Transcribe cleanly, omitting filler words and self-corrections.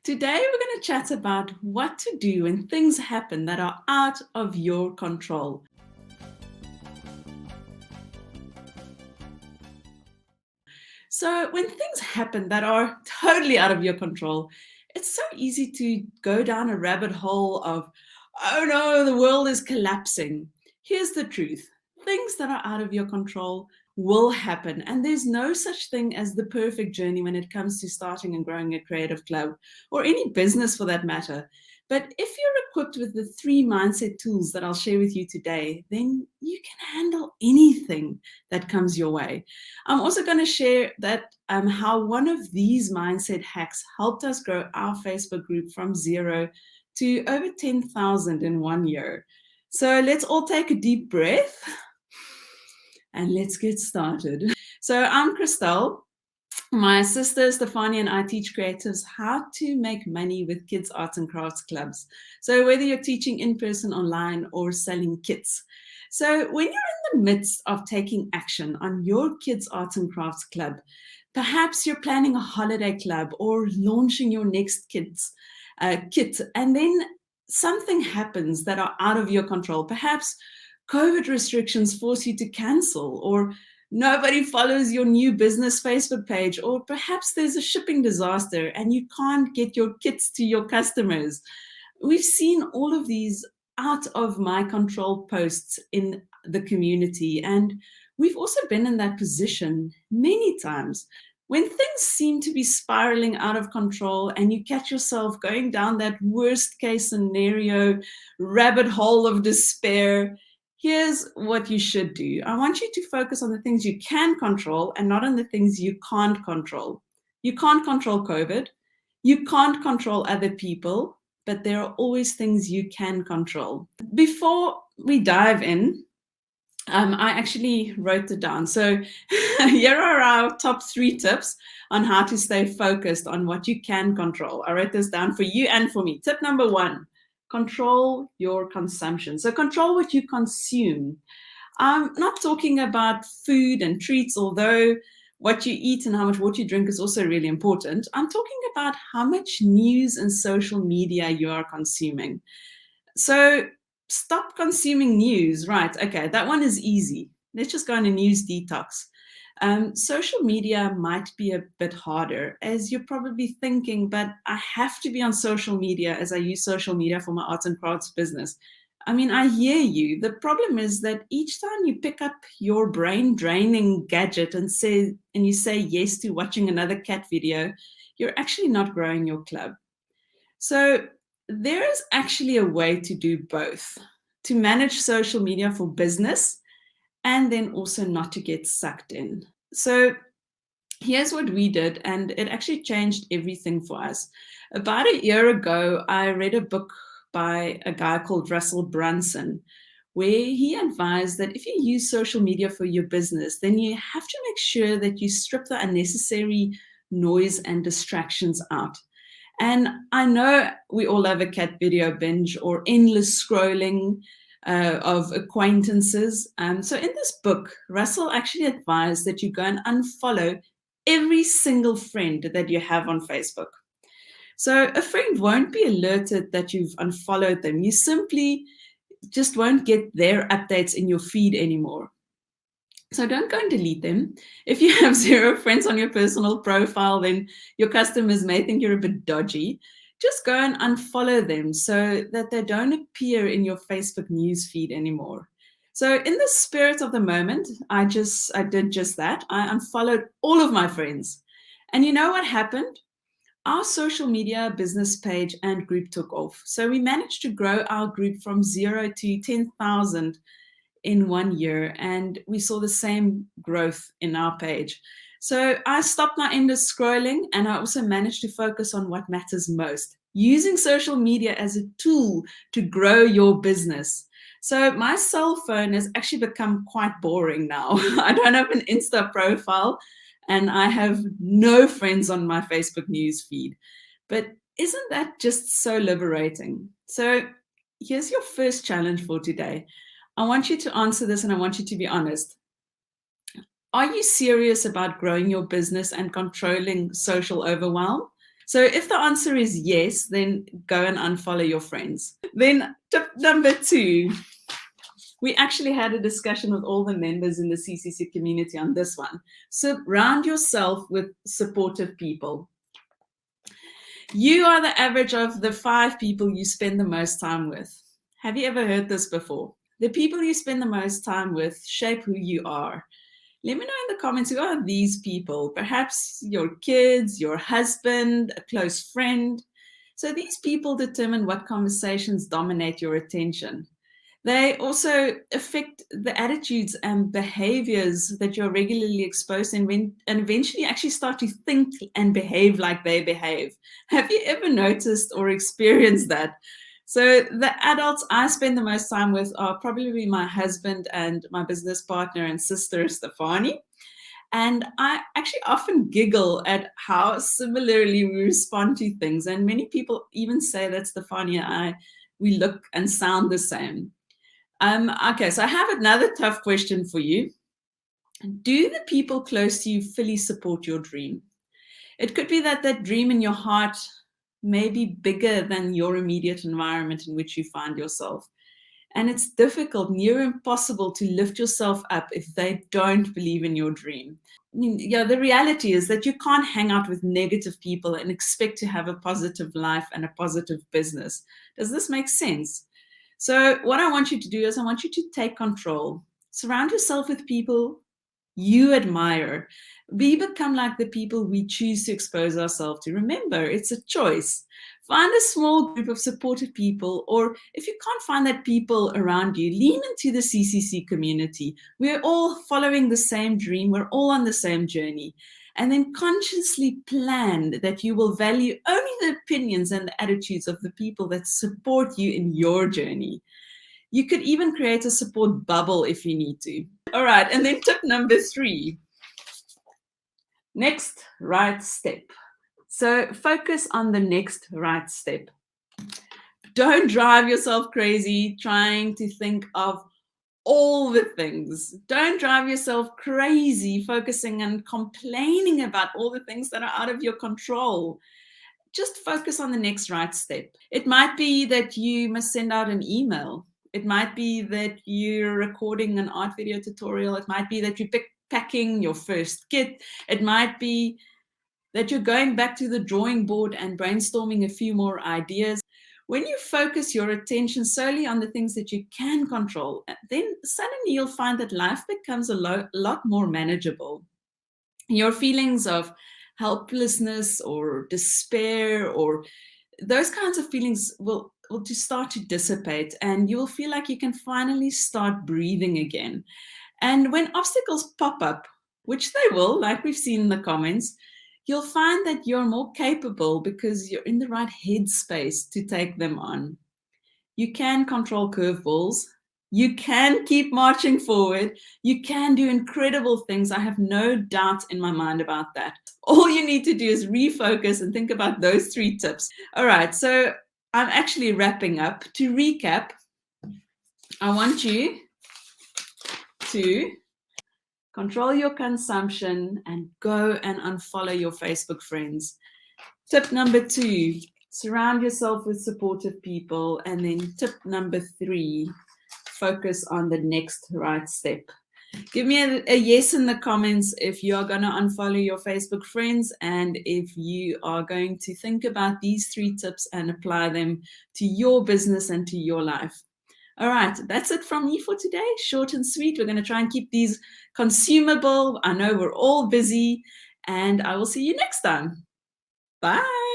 Today, we're going to chat about what to do when things happen that are out of your control. So, when things happen that are totally out of your control, it's so easy to go down a rabbit hole of, oh no, the world is collapsing. Here's the truth: things that are out of your control will happen, and there's no such thing as the perfect journey when it comes to starting and growing a creative club or any business for that matter. But if you're equipped with the 3 mindset tools that I'll share with you today, then you can handle anything that comes your way. I'm also going to share that how one of these mindset hacks helped us grow our Facebook group from 0 to over 10,000 in 1 year. So let's all take a deep breath and let's get started. So I'm Christelle. My sister Stefania and I teach creatives how to make money with kids' arts and crafts clubs. So whether you're teaching in person, online, or selling kits. So when you're in the midst of taking action on your kids' arts and crafts club, perhaps you're planning a holiday club or launching your next kids kit, and then something happens that are out of your control. Perhaps COVID restrictions force you to cancel, or nobody follows your new business Facebook page, or perhaps there's a shipping disaster and you can't get your kits to your customers. We've seen all of these out of my control posts in the community, and we've also been in that position many times. When things seem to be spiraling out of control and you catch yourself going down that worst case scenario rabbit hole of despair, here's what you should do. I want you to focus on the things you can control and not on the things you can't control. You can't control COVID. You can't control other people, but there are always things you can control. Before we dive in, I actually wrote it down. So here are our top 3 tips on how to stay focused on what you can control. I wrote this down for you and for me. Tip number 1, control your consumption. So control what you consume. I'm not talking about food and treats, although what you eat and how much water you drink is also really important. I'm talking about how much news and social media you are consuming. So stop consuming news. Right. Okay. That one is easy. Let's just go on a news detox. Social media might be a bit harder, as you're probably thinking, but I have to be on social media as I use social media for my arts and crafts business. I mean, I hear you. The problem is that each time you pick up your brain draining gadget and you say yes to watching another cat video, you're actually not growing your club. So there is actually a way to do both, to manage social media for business and then also not to get sucked in. So here's what we did, and it actually changed everything for us. About a year ago, I read a book by a guy called Russell Brunson, where he advised that if you use social media for your business, then you have to make sure that you strip the unnecessary noise and distractions out. And I know we all have a cat video binge or endless scrolling of acquaintances. So in this book, Russell actually advised that you go and unfollow every single friend that you have on Facebook. So a friend won't be alerted that you've unfollowed them. You simply just won't get their updates in your feed anymore. So don't go and delete them. If you have 0 friends on your personal profile, then your customers may think you're a bit dodgy. Just go and unfollow them so that they don't appear in your Facebook news feed anymore. So in the spirit of the moment, I did just that. I unfollowed all of my friends. And you know what happened? Our social media business page and group took off. So we managed to grow our group from 0 to 10,000 in 1 year, and we saw the same growth in our page. So I stopped my endless scrolling, and I also managed to focus on what matters most, using social media as a tool to grow your business. So my cell phone has actually become quite boring now. I don't have an Insta profile, and I have no friends on my Facebook news feed. But isn't that just so liberating? So here's your first challenge for today. I want you to answer this, and I want you to be honest. Are you serious about growing your business and controlling social overwhelm? So if the answer is yes, then go and unfollow your friends. Then tip number 2, we actually had a discussion with all the members in the CCC community on this one. Surround yourself with supportive people. You are the average of the 5 people you spend the most time with. Have you ever heard this before? The people you spend the most time with shape who you are. Let me know in the comments, who are these people? Perhaps your kids, your husband, a close friend. So these people determine what conversations dominate your attention. They also affect the attitudes and behaviors that you're regularly exposed to, and eventually actually start to think and behave like they behave. Have you ever noticed or experienced that? So the adults I spend the most time with are probably my husband and my business partner and sister, Stefani. And I actually often giggle at how similarly we respond to things. And many people even say that Stefani and I, we look and sound the same. Okay, so I have another tough question for you. Do the people close to you fully support your dream? It could be that that dream in your heart may be bigger than your immediate environment in which you find yourself. And it's difficult, near impossible, to lift yourself up if they don't believe in your dream. I mean, yeah, the reality is that you can't hang out with negative people and expect to have a positive life and a positive business. Does this make sense? So, what I want you to do is I want you to take control. Surround yourself with people you admire. We become like the people we choose to expose ourselves to. Remember, it's a choice. Find a small group of supportive people, or if you can't find that people around you, lean into the CCC community. We're all following the same dream, we're all on the same journey. And then consciously plan that you will value only the opinions and the attitudes of the people that support you in your journey. You could even create a support bubble if you need to. All right, and then tip number 3, next right step. So focus on the next right step. Don't drive yourself crazy trying to think of all the things. Don't drive yourself crazy focusing and complaining about all the things that are out of your control. Just focus on the next right step. It might be that you must send out an email. It might be that you're recording an art video tutorial. It might be that you're packing your first kit. It might be that you're going back to the drawing board and brainstorming a few more ideas. When you focus your attention solely on the things that you can control, then suddenly you'll find that life becomes a lot more manageable. Your feelings of helplessness or despair or those kinds of feelings will just start to dissipate, and you'll feel like you can finally start breathing again. And when obstacles pop up, which they will, like we've seen in the comments, you'll find that you're more capable because you're in the right headspace to take them on. You can control curveballs. You can keep marching forward. You can do incredible things. I have no doubt in my mind about that. All you need to do is refocus and think about those 3 tips. All right, so I'm actually wrapping up. To recap, I want you to control your consumption and go and unfollow your Facebook friends. Tip number 2, surround yourself with supportive people. And then tip number 3, focus on the next right step. Give me a yes in the comments if you are going to unfollow your Facebook friends and if you are going to think about these 3 tips and apply them to your business and to your life. All right, that's it from me for today. Short and sweet. We're going to try and keep these consumable. I know we're all busy, and I will see you next time. Bye.